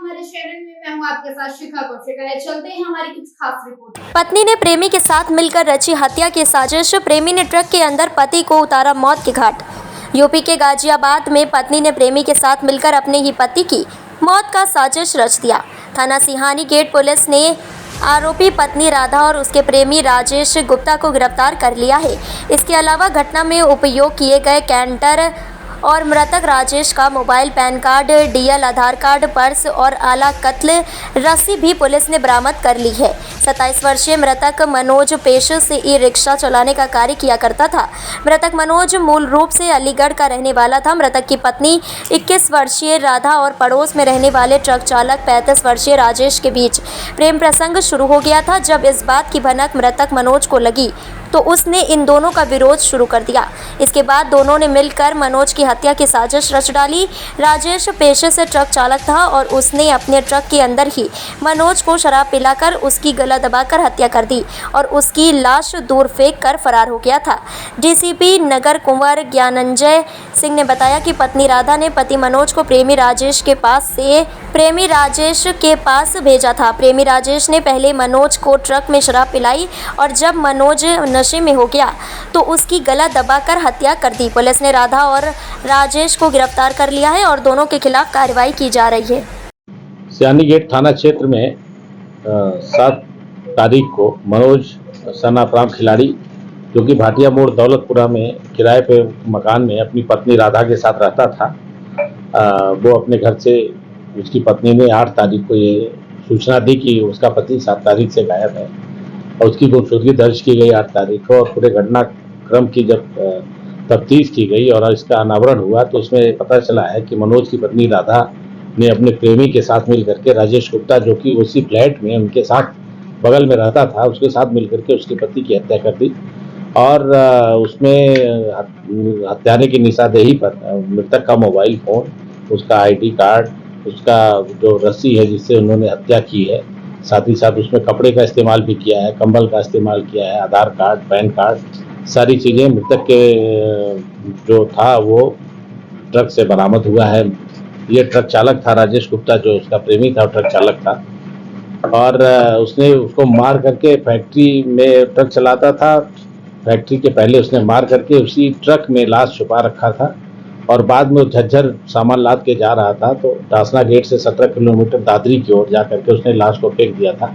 हमारे चैनल में मैं हूं आपके साथ शिखा कौशिका। चलते हैं हमारी कुछ खास रिपोर्ट। पत्नी ने प्रेमी के साथ मिलकर रची हत्या की साजिश। प्रेमी ने ट्रक के अंदर पति को उतारा मौत के घाट। यूपी के गाजियाबाद में पत्नी ने प्रेमी के साथ मिलकर अपने ही पति की मौत का साजिश रच दिया। थाना सिहानी गेट पुलिस ने आरोपी पत्नी राधा और उसके प्रेमी राजेश गुप्ता को गिरफ्तार कर लिया है। इसके अलावा घटना में उपयोग किए गए कैंटर और मृतक राजेश का मोबाइल, पैन कार्ड, डीएल आधार कार्ड, पर्स और आला कत्ल रस्सी भी पुलिस ने बरामद कर ली है। 27 वर्षीय मृतक मनोज पेशे से ई रिक्शा चलाने का कार्य किया करता था। मृतक मनोज मूल रूप से अलीगढ़ का रहने वाला था। मृतक की पत्नी 21 वर्षीय राधा और पड़ोस में रहने वाले ट्रक चालक 35 वर्षीय राजेश के बीच प्रेम प्रसंग शुरू हो गया था। जब इस बात की भनक मृतक मनोज को लगी तो उसने इन दोनों का विरोध शुरू कर दिया। इसके बाद दोनों ने मिलकर मनोज की हत्या की साजिश रच डाली। राजेश पेशे से ट्रक चालक था और उसने अपने ट्रक के अंदर ही मनोज को शराब पिलाकर उसकी गला दबाकर हत्या कर दी और उसकी लाश दूर फेंक कर फरार हो गया था। डीसीपी नगर कुंवर ज्ञानंजय सिंह ने बताया कि पत्नी राधा ने पति मनोज को प्रेमी राजेश के पास भेजा था। प्रेमी राजेश ने पहले मनोज को ट्रक में शराब पिलाई और जब मनोज नशे में हो गया तो उसकी गला दबाकर हत्या कर दी। पुलिस ने राधा और राजेश को गिरफ्तार कर लिया है और दोनों के खिलाफ कार्रवाई की जा रही है। सियानी गेट थाना क्षेत्र में 7 तारीख को मनोज सनाप्राम खिलाड़ी, जो कि भाटिया मोड़ दौलतपुरा में किराए पे मकान में अपनी पत्नी राधा के साथ रहता था, वो अपने घर से, उसकी पत्नी ने 8 तारीख को ये सूचना दी कि उसका पति 7 तारीख से गायब है और उसकी गुमशुदगी दर्ज की गई 8 तारीख को। और पूरे घटनाक्रम की जब तफ्तीश की गई और इसका अनावरण हुआ तो उसमें पता चला है कि मनोज की पत्नी राधा ने अपने प्रेमी के साथ मिल करके राजेश गुप्ता, जो कि उसी फ्लैट में उनके साथ बगल में रहता था, उसके साथ मिल करके उसके पति की हत्या कर दी। और उसमें हत्यारे की निशानदेही पर मृतक का मोबाइल फ़ोन, उसका आईडी कार्ड, उसका जो रस्सी है जिससे उन्होंने हत्या की है, साथ ही साथ उसमें कपड़े का इस्तेमाल भी किया है, कंबल का इस्तेमाल किया है, आधार कार्ड, पैन कार्ड, सारी चीज़ें मृतक के जो था वो ट्रक से बरामद हुआ है। ये ट्रक चालक था राजेश गुप्ता, जो उसका प्रेमी था, ट्रक चालक था। और उसने उसको मार करके फैक्ट्री में ट्रक चलाता था, फैक्ट्री के पहले उसने मार करके उसी ट्रक में लाश छुपा रखा था और बाद में झज्जर सामान लाद के जा रहा था तो डासना गेट से 17 किलोमीटर दादरी की ओर जा करके उसने लाश को फेंक दिया था।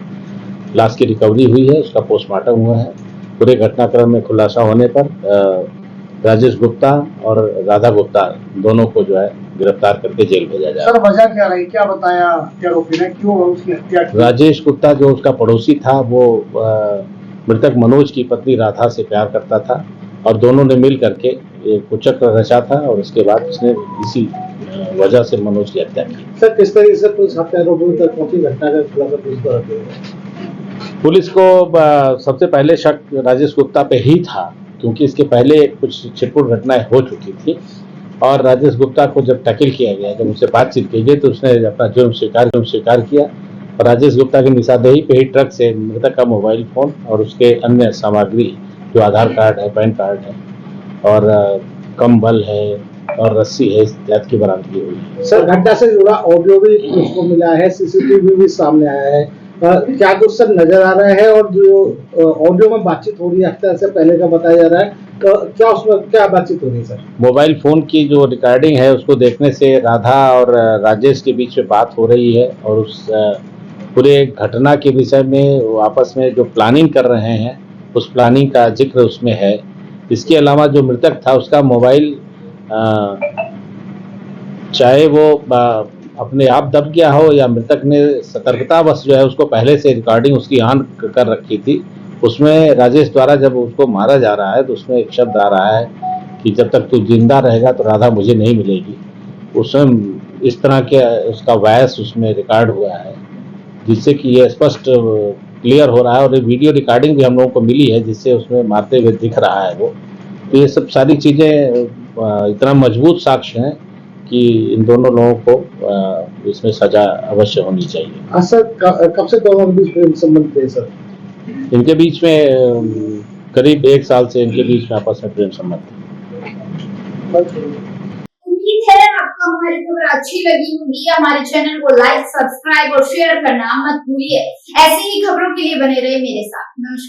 लाश की रिकवरी हुई है, उसका पोस्टमार्टम हुआ है। पूरे घटनाक्रम में खुलासा होने पर राजेश गुप्ता और राधा गुप्ता दोनों को जो है गिरफ्तार करके जेल भेजा जाएगा। सर वजह क्या रही, क्या बताया आरोपी ने, क्यों उसकी हत्या की? राजेश गुप्ता जो उसका पड़ोसी था वो मृतक मनोज की पत्नी राधा से प्यार करता था और दोनों ने मिल करके एक कुचक्र रचा था और उसके बाद उसने इसी वजह से मनोज की हत्या की। सर किस तरीके से पुलिस हत्यारोपियों तक पहुंची, घटना का खुलासा पुलिस को रखी? पुलिस को सबसे पहले शक राजेश गुप्ता पे ही था, क्योंकि इसके पहले कुछ छिटपुट घटनाएं हो चुकी थी और राजेश गुप्ता को जब टैकल किया गया, जब उससे बातचीत की गई तो उसने अपना जुर्म स्वीकार किया और राजेश गुप्ता की निशानदेही पे ही ट्रक से मृतक का मोबाइल फ़ोन और उसके अन्य सामग्री जो आधार कार्ड है, पैन कार्ड है और कंबल है और रस्सी है, इत्यादि की बरामदगी हुई है। सर घटना से जुड़ा ऑडियो भी उसको मिला है, सीसीटीवी भी सामने आया है, क्या कुछ सर नजर आ रहा है? और जो ऑडियो में बातचीत हो रही है हत्या से पहले का बताया जा रहा है, तो क्या उसमें क्या बातचीत हो रही है सर? मोबाइल फ़ोन की जो रिकॉर्डिंग है उसको देखने से राधा और राजेश के बीच में बात हो रही है और उस पूरे घटना के विषय में वो आपस में जो प्लानिंग कर रहे हैं उस प्लानिंग का जिक्र उसमें है। इसके अलावा जो मृतक था उसका मोबाइल चाहे वो अपने आप दब गया हो या मृतक ने सतर्कतावश जो है उसको पहले से रिकॉर्डिंग उसकी ऑन कर रखी थी, उसमें राजेश द्वारा जब उसको मारा जा रहा है तो उसमें एक शब्द आ रहा है कि जब तक तू जिंदा रहेगा तो राधा मुझे नहीं मिलेगी। उसमें इस तरह के उसका वॉइस उसमें रिकॉर्ड हुआ है, जिससे कि ये स्पष्ट क्लियर हो रहा है और ये वीडियो रिकॉर्डिंग भी हम लोगों को मिली है जिससे उसमें मारते हुए दिख रहा है वो। तो ये सब सारी चीज़ें इतना मजबूत साक्ष्य हैं कि इन दोनों लोगों को इसमें सजा अवश्य होनी चाहिए। सर कब से दोनों के बीच प्रेम संबंध थे सर? इनके बीच में करीब 1 साल से इनके बीच में आपस में प्रेम संबंध थे। उम्मीद है आपको हमारी खबर अच्छी लगी होगी, हमारे चैनल को लाइक, सब्सक्राइब और शेयर करना मत भूलिए। ऐसी ही खबरों के लिए बने रहे मेरे साथ। नमस्कार।